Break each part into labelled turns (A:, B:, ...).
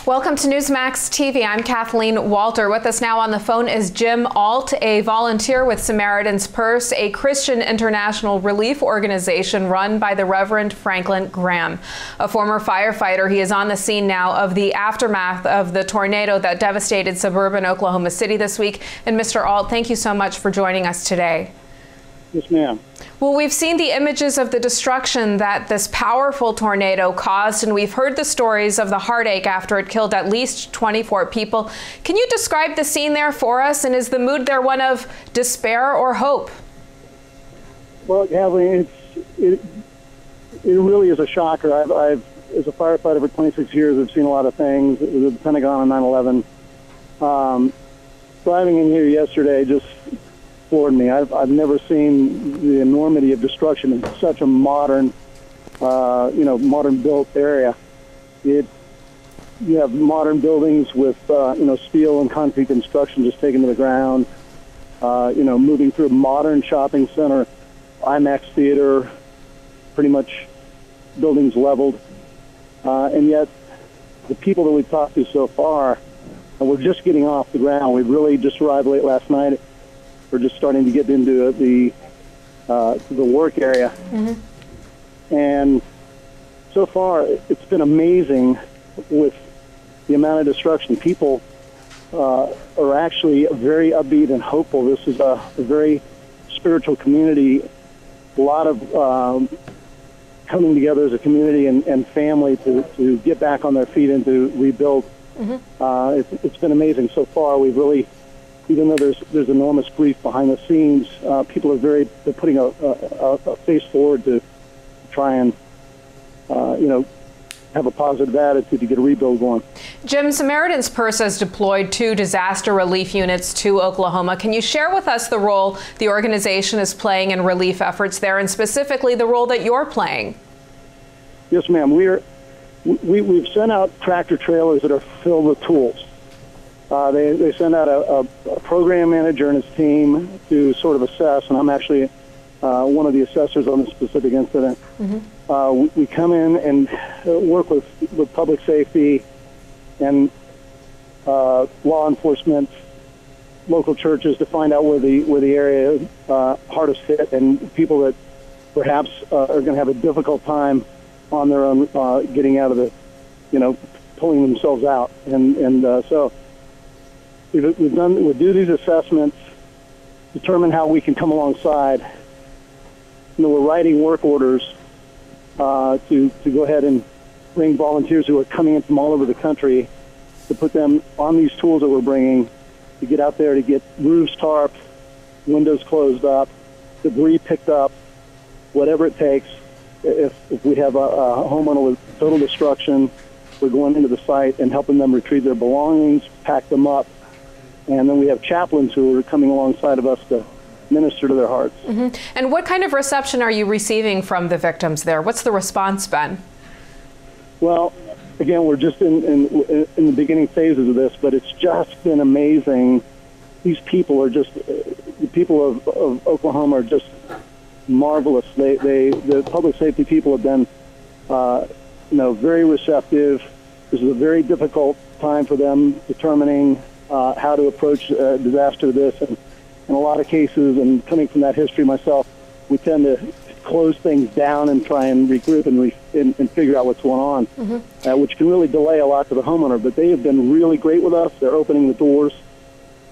A: Welcome to Newsmax TV. I'm Kathleen Walter. With us now on the phone is Jim Alt, a volunteer with Samaritan's Purse, a Christian international relief organization run by the Reverend Franklin Graham. A former firefighter, he is on the scene now of the aftermath of the tornado that devastated suburban Oklahoma City this week. And Mr. Alt, thank you so much for joining us today.
B: Yes, ma'am.
A: Well, we've seen the images of the destruction that this powerful tornado caused, and we've heard the stories of the heartache after it killed at least 24 people. Can you describe the scene there for us, and is the mood there one of despair or hope?
B: Well, Kathleen, it really is a shocker. I've as a firefighter for 26 years, I've seen a lot of things. The Pentagon on 9/11. Driving in here yesterday just floored me. I've never seen the enormity of destruction in such a modern, modern built area. You have modern buildings with, steel and concrete construction just taken to the ground. Moving through a modern shopping center, IMAX theater, pretty much buildings leveled. And yet, the people that we've talked to so far, we're just getting off the ground. We really just arrived late last night. We're just starting to get into the work area. Mm-hmm. And so far, it's been amazing with the amount of destruction. People are actually very upbeat and hopeful. This is a very spiritual community. A lot of coming together as a community and family to get back on their feet and to rebuild. Mm-hmm. It's been amazing so far. We've really, even though there's enormous grief behind the scenes, people are they're putting a face forward to try and, have a positive attitude to get a rebuild going.
A: Jim, Samaritan's Purse has deployed 2 disaster relief units to Oklahoma. Can you share with us the role the organization is playing in relief efforts there, and specifically the role that you're playing?
B: Yes, ma'am. We've sent out tractor trailers that are filled with tools. They send out a program manager and his team to sort of assess, and I'm actually one of the assessors on this specific incident. Mm-hmm. We come in and work with public safety and law enforcement, local churches to find out where the area hardest hit, and people that perhaps are going to have a difficult time on their own getting out of the, pulling themselves out, so. We do these assessments, determine how we can come alongside. We're writing work orders to go ahead and bring volunteers who are coming in from all over the country to put them on these tools that we're bringing, to get out there to get roofs tarped, windows closed up, debris picked up, whatever it takes. If we have a homeowner with total destruction, we're going into the site and helping them retrieve their belongings, pack them up. And then we have chaplains who are coming alongside of us to minister to their hearts.
A: Mm-hmm. And what kind of reception are you receiving from the victims there? What's the response been?
B: Well, again, we're just in the beginning phases of this, but it's just been amazing. These people are just, the people of Oklahoma are just marvelous. The public safety people have been, very receptive. This is a very difficult time for them, determining how to approach a disaster like this. And in a lot of cases, and coming from that history myself, we tend to close things down and try and regroup and figure out what's going on, mm-hmm. Which can really delay a lot to the homeowner. But they have been really great with us. They're opening the doors.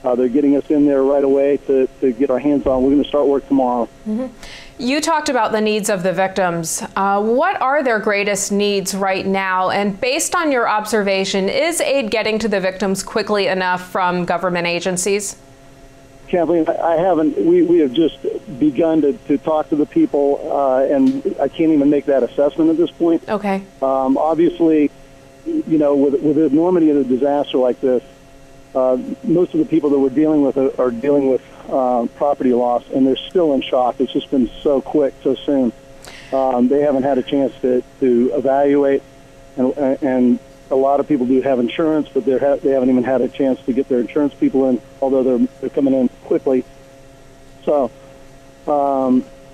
B: They're getting us in there right away to get our hands on. We're going to start work tomorrow. Mm-hmm.
A: You talked about the needs of the victims. What are their greatest needs right now? And based on your observation, is aid getting to the victims quickly enough from government agencies?
B: Kathleen, I haven't. We have just begun to talk to the people, and I can't even make that assessment at this point.
A: Okay.
B: Obviously, with the enormity of a disaster like this, most of the people that we're dealing with are dealing with property loss, and they're still in shock. It's just been so quick, so soon. They haven't had a chance to evaluate, and a lot of people do have insurance, but they haven't even had a chance to get their insurance people in, although they're coming in quickly. So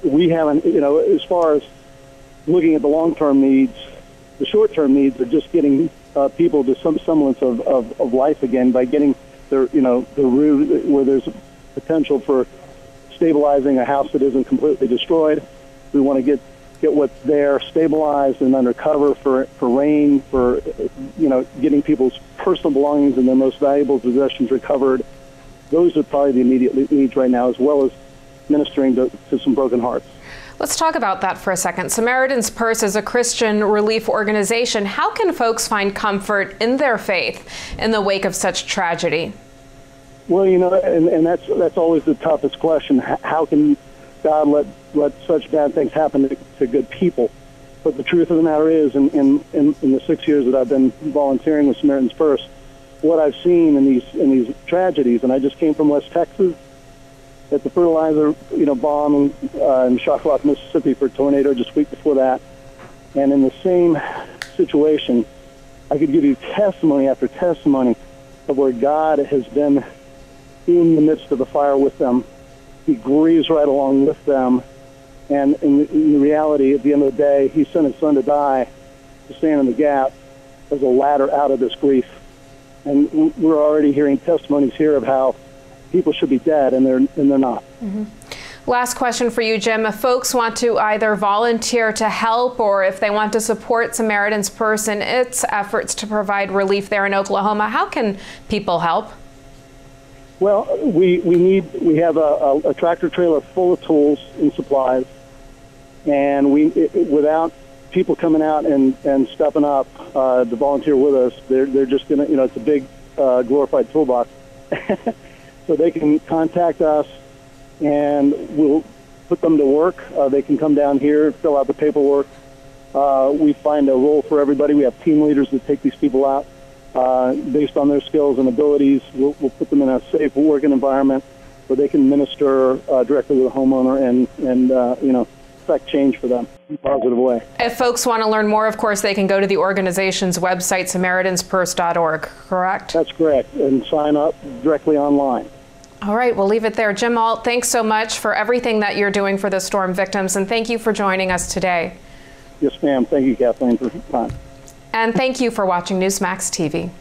B: we haven't, as far as looking at the long-term needs, the short-term needs are just getting people to some semblance of life again by getting their, the roof where there's potential for stabilizing a house that isn't completely destroyed. We want to get what's there stabilized and under cover for rain, for getting people's personal belongings and their most valuable possessions recovered. Those are probably the immediate needs right now, as well as ministering to some broken hearts.
A: Let's talk about that for a second. Samaritan's Purse is a Christian relief organization. How can folks find comfort in their faith in the wake of such tragedy?
B: Well, and that's always the toughest question. How can God let such bad things happen to good people? But the truth of the matter is, in the 6 years that I've been volunteering with Samaritan's Purse, what I've seen in these tragedies, and I just came from West Texas at the fertilizer bomb in Shocklot, Mississippi for a tornado just a week before that, and in the same situation, I could give you testimony after testimony of where God has been in the midst of the fire with them. He grieves right along with them, and in reality, at the end of the day, He sent His Son to die to stand in the gap as a ladder out of this grief. And we're already hearing testimonies here of how people should be dead, and they're not.
A: Mm-hmm. Last question for you, Jim. If folks want to either volunteer to help or if they want to support Samaritan's Purse in its efforts to provide relief there in Oklahoma, how can people help?
B: Well, we have a tractor trailer full of tools and supplies, and without people coming out and stepping up to volunteer with us, they're just gonna, it's a big glorified toolbox. So they can contact us, and we'll put them to work. They can come down here, fill out the paperwork. We find a role for everybody. We have team leaders that take these people out based on their skills and abilities. We'll put them in a safe working environment where they can minister directly with the homeowner and affect change for them in a positive way.
A: If folks want to learn more, of course, they can go to the organization's website, SamaritansPurse.org, correct?
B: That's correct, and sign up directly online.
A: All right, we'll leave it there. Jim Alt, thanks so much for everything that you're doing for the storm victims, and thank you for joining us today.
B: Yes, ma'am. Thank you, Kathleen, for your time.
A: And thank you for watching Newsmax TV.